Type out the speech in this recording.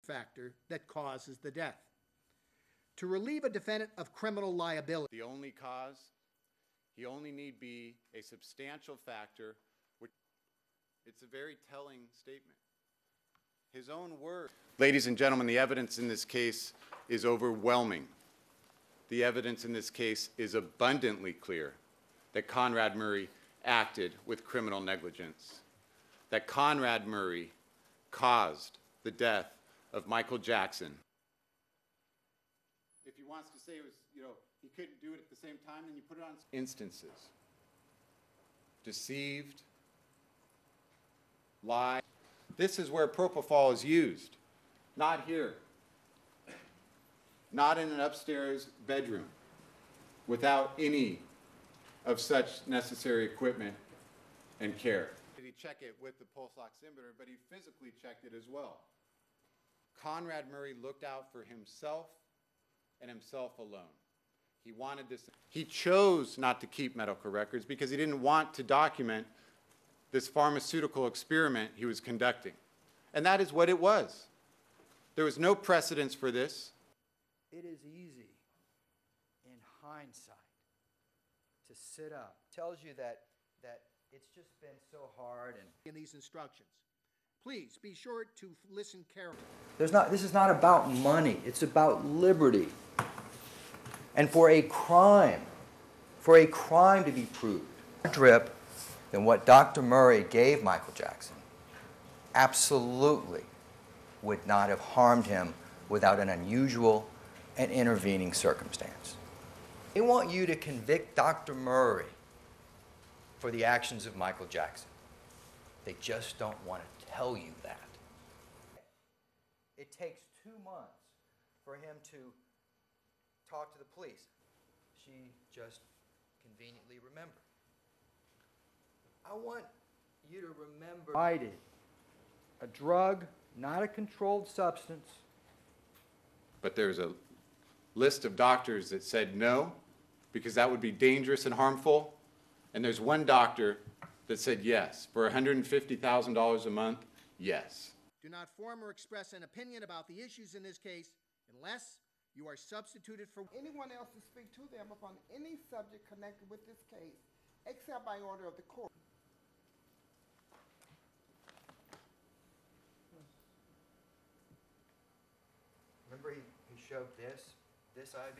factor that causes the death. To relieve a defendant of criminal liability, the only cause, he only need be a substantial factor, which it's a very telling statement. His own words. Ladies and gentlemen, the evidence in this case is overwhelming. The evidence in this case is abundantly clear that Conrad Murray acted with criminal negligence, that Conrad Murray caused the death of Michael Jackson. If he wants to say it was, he couldn't do it at the same time, then you put it on instances. Deceived, lied. This is where propofol is used, not here, not in an upstairs bedroom, without any of such necessary equipment and care. He checked it with the pulse oximeter, but he physically checked it as well. Conrad Murray looked out for himself and himself alone. He wanted this. He chose not to keep medical records because he didn't want to document this pharmaceutical experiment he was conducting. And that is what it was. There was no precedence for this. It is easy in hindsight to sit up. Tells you that it's just been so hard. And in these instructions, please be sure to listen carefully. This is not about money. It's about liberty. And for a crime to be proved, drip than what Dr. Murray gave Michael Jackson absolutely would not have harmed him without an unusual and intervening circumstance. They want you to convict Dr. Murray for the actions of Michael Jackson. They just don't want to tell you that. It takes 2 months for him to talk to the police. She just conveniently remembered. I want you to remember a drug, not a controlled substance. But there's a list of doctors that said no, because that would be dangerous and harmful. And there's one doctor that said yes. For $150,000 a month, yes. Do not form or express an opinion about the issues in this case unless you are substituted for anyone else to speak to them upon any subject connected with this case, except by order of the court. Remember he showed this IV